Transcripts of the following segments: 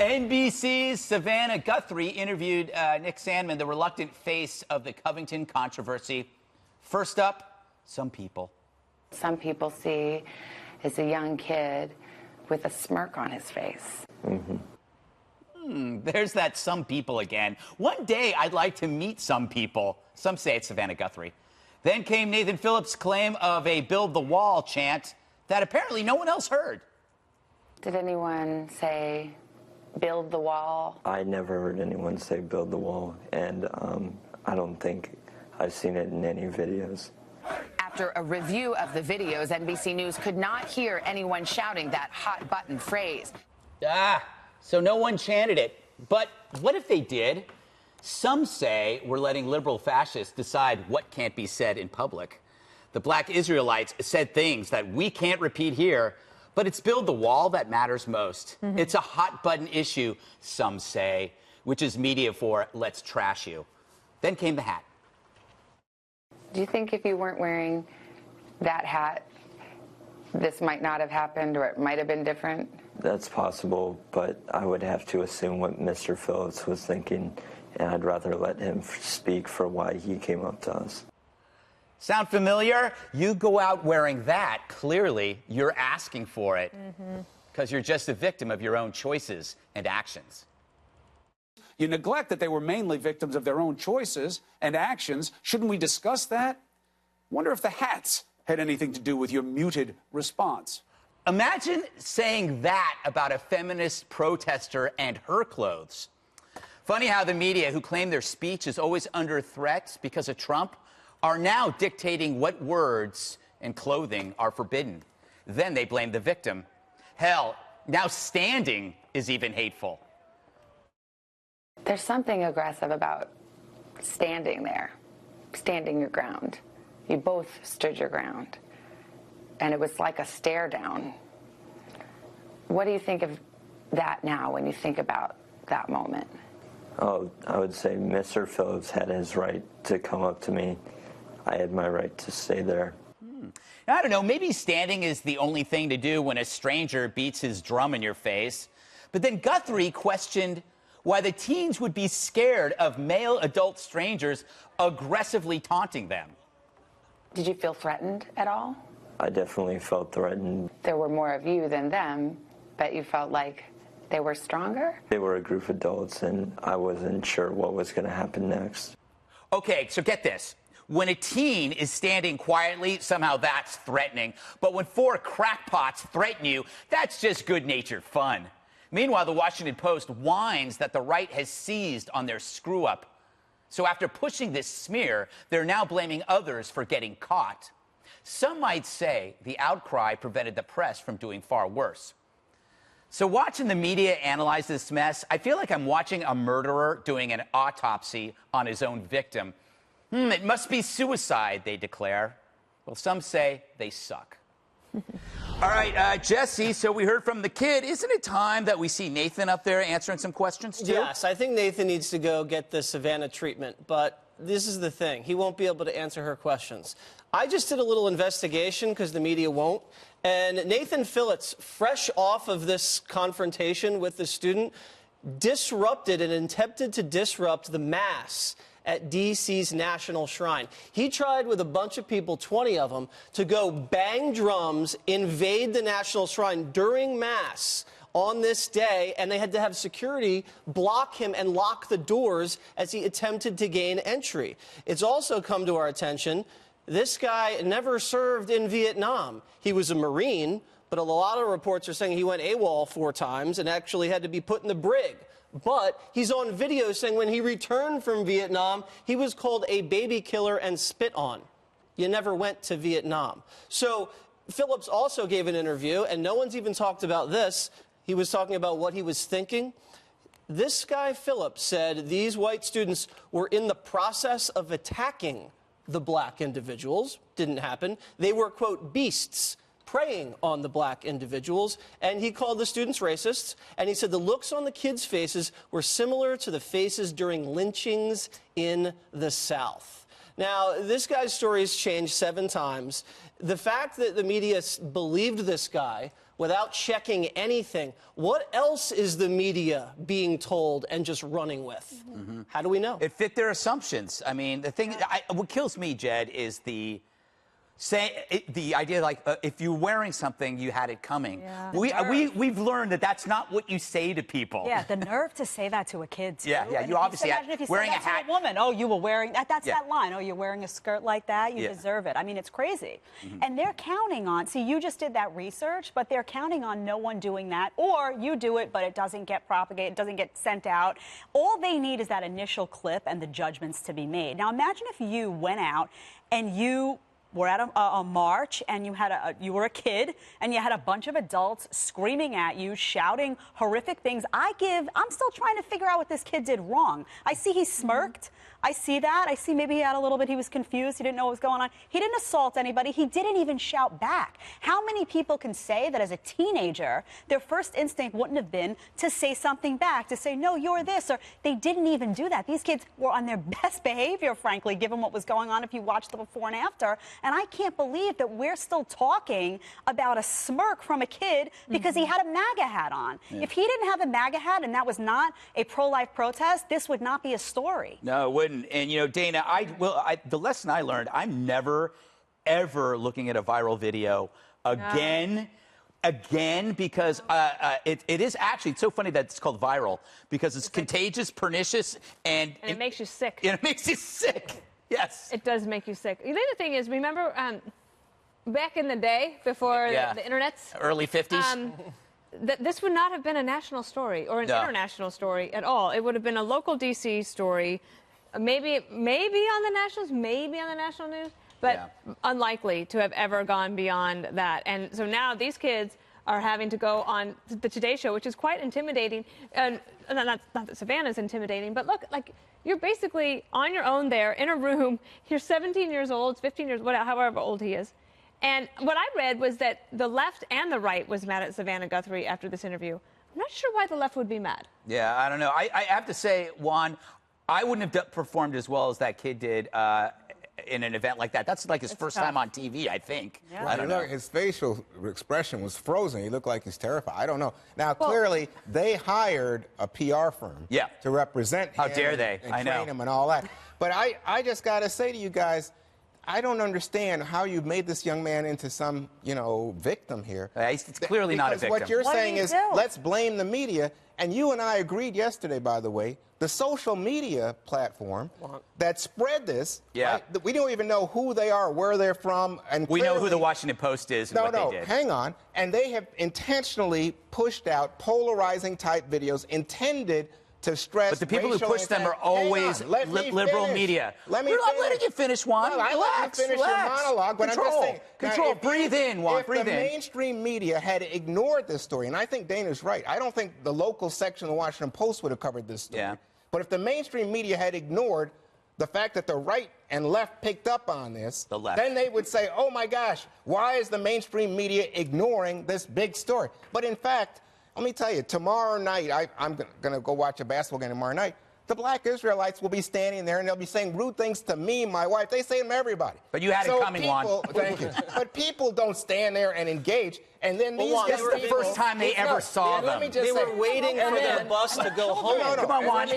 NBC's Savannah Guthrie interviewed Nick Sandmann, the reluctant face of the Covington controversy. First up, some people. Some people see as a young kid with a smirk on his face. There's that some people again. One day I'd like to meet some people. Some say it's Savannah Guthrie. Then came Nathan Phillips' claim of a build the wall chant that apparently no one else heard. Did anyone say build the wall? I never heard anyone say build the wall, and I don't think I've seen it in any videos. After a review of the videos, NBC News could not hear anyone shouting that hot button phrase. So no one chanted it. But what if they did? Some say we're letting liberal fascists decide what can't be said in public. The black Israelites said things that we can't repeat here, but it's build the wall that matters most. It's a hot button issue, some say, which is media for let's trash you. Then came the hat. Do you think if you weren't wearing that hat, this might not have happened, or it might have been different? That's possible, but I would have to assume what Mr. Phillips was thinking, and I'd rather let him speak for why he came up to us. Sound familiar? You go out wearing that, clearly you're asking for it, because you're just a victim of your own choices and actions. You neglect that they were mainly victims of their own choices and actions. Shouldn't we discuss that? Wonder if the hats had anything to do with your muted response. Imagine saying that about a feminist protester and her clothes. Funny how the media, who claim their speech is always under threat because of Trump, are now dictating what words and clothing are forbidden. Then they blame the victim. Hell, now standing is even hateful. There's something aggressive about standing there, standing your ground. You both stood your ground, and it was like a stare down. What do you think of that now when you think about that moment? Oh, I would say Mr. Phillips had his right to come up to me. I had my right to stay there. I don't know, maybe standing is the only thing to do when a stranger beats his drum in your face. But then Guthrie questioned why the teens would be scared of male adult strangers aggressively taunting them. Did you feel threatened at all? I definitely felt threatened. There were more of you than them, but you felt like they were stronger? They were a group of adults, and I wasn't sure what was going to happen next. Okay, so get this. When a teen is standing quietly, somehow that's threatening. But when four crackpots threaten you, that's just good-natured fun. Meanwhile, the Washington Post whines that the right has seized on their screw-up. So after pushing this smear, they're now blaming others for getting caught. Some might say the outcry prevented the press from doing far worse. So watching the media analyze this mess, I feel like I'm watching a murderer doing an autopsy on his own victim. It must be suicide, they declare. Well, some say they suck. All right, Jesse, so we heard from the kid. Isn't it time that we see Nathan up there answering some questions, too? Yes, I think Nathan needs to go get the Savannah treatment, but this is the thing. He won't be able to answer her questions. I just did a little investigation because the media won't, and Nathan Phillips, fresh off of this confrontation with the student, disrupted and attempted to disrupt the mass at D.C.'s National Shrine. He tried with a bunch of people, 20 of them, to go bang drums, invade the National Shrine during Mass on this day, and they had to have security block him and lock the doors as he attempted to gain entry. It's also come to our attention, this guy never served in Vietnam. He was a Marine, but a lot of reports are saying he went AWOL 4 times and actually had to be put in the brig. But he's on video saying when he returned from Vietnam, he was called a baby killer and spit on. You never went to Vietnam. So Phillips also gave an interview, and no one's even talked about this. He was talking about what he was thinking. This guy, Phillips, said these white students were in the process of attacking the black individuals. Didn't happen. They were, quote, beasts, preying on the black individuals, and he called the students racists, and he said the looks on the kids' faces were similar to the faces during lynchings in the South. Now, this guy's story has changed 7 times. The fact that the media believed this guy without checking anything. What else is the media being told and just running with? How do we know? It fit their assumptions. I mean, the thing, what kills me, Jed, is the idea like if you're wearing something, you had it coming. Yeah. We've learned that that's not what you say to people. Yeah, the nerve to say that to a kid, too. Yeah. And You obviously imagine if you wearing said a that hat. to a woman. Oh, you were wearing that. That's Yeah. that line. Oh, you're wearing a skirt like that. You deserve it. I mean, it's crazy. And they're counting on. See, you just did that research, but they're counting on no one doing that, or you do it, but it doesn't get propagated, it doesn't get sent out. All they need is that initial clip and the judgments to be made. Now, imagine if you went out and you were at a march and you were a kid and you had a bunch of adults screaming at you, shouting horrific things. I'm still trying to figure out what this kid did wrong. I see he smirked. I see that. I see maybe he had a little bit, he was confused. He didn't know what was going on. He didn't assault anybody. He didn't even shout back. How many people can say that as a teenager, their first instinct wouldn't have been to say something back, to say, no, you're this, or they didn't even do that. These kids were on their best behavior, frankly, given what was going on if you watched the before and after. And I can't believe that we're still talking about a smirk from a kid because he had a MAGA hat on. Yeah. If he didn't have a MAGA hat and that was not a pro-life protest, this would not be a story. No, it wouldn't. And, you know, Dana, the lesson I learned, I'm never, ever looking at a viral video again. Because it is actually, it's so funny that it's called viral, because it's contagious, pernicious, and it makes you sick. It makes you sick. Yes. It does make you sick. The other thing is, remember back in the day, before the internet's early 50s? This would not have been a national story or an international story at all. It would have been a local D.C. story, maybe on the nationals, maybe on the national news, but unlikely to have ever gone beyond that. And so now these kids are having to go on the Today Show, which is quite intimidating. And not that Savannah's intimidating, but look, like, you're basically on your own there in a room. You're 17 years old, 15 years, whatever, however old he is. And what I read was that the left and the right was mad at Savannah Guthrie after this interview. I'm not sure why the left would be mad. Yeah, I don't know. I have to say, Juan, I wouldn't have performed as well as that kid did in an event like that. That's like his first time on TV, I think. Yeah. I don't know. His facial expression was frozen. He looked like he's terrified. I don't know. Now, clearly, they hired a PR firm to represent him. How dare they? And I know. train him and all that. But I just got to say to you guys, I don't understand how you've made this young man into some, victim here. It's clearly not a victim. Because what you're saying is, do? let's blame the media. And you and I agreed yesterday, by the way, the social media platform that spread this, right, we don't even know who they are, where they're from. And we know who the Washington Post is and what they did. Hang on. And they have intentionally pushed out polarizing type videos intended to stress. But the people who push them are always liberal media. Let me We're not finish. letting you finish, Juan. Well, I let you finish your monologue, but Control. I'm just saying. Control. Breathe in, Juan. Breathe in. If the mainstream media had ignored this story, and I think Dana's right, I don't think the local section of the Washington Post would have covered this story. Yeah. But if the mainstream media had ignored the fact that the right and left picked up on this, then they would say, oh my gosh, why is the mainstream media ignoring this big story? But in fact, let me tell you, tomorrow night, I'm going to go watch a basketball game tomorrow night. The black Israelites will be standing there, and they'll be saying rude things to me, my wife. They say them to everybody. But you had it coming, Juan. Thank you. But people don't stand there and engage. And then these guys... This is the first time they ever saw them. They were waiting for the bus to go home. No. Come on, Juan.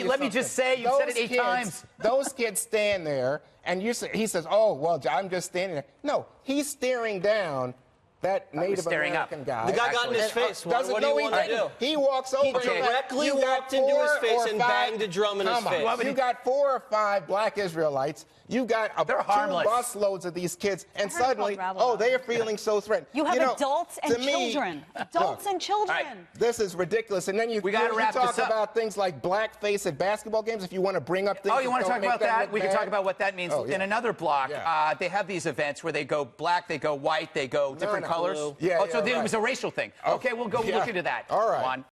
Let me just say, you said it 8 times. Those kids stand there, and he says, oh, well, I'm just standing there. No, he's staring down that Native American guy. The guy got in his face. What do you want to do? He walks over. He directly walked into his face and banged a drum in his face. You got 4 or 5 black Israelites. You got 2 busloads of these kids, and suddenly, they are feeling so threatened. You have adults and children. Adults and children. Right, this is ridiculous. And then you talk about things like blackface at basketball games if you want to bring up things. Oh, you want to talk about that? We can talk about what that means. In another block, they have these events where they go black, they go white, they go different colors. Yeah, so it was a racial thing. Okay, we'll go look into that. All right. Juan.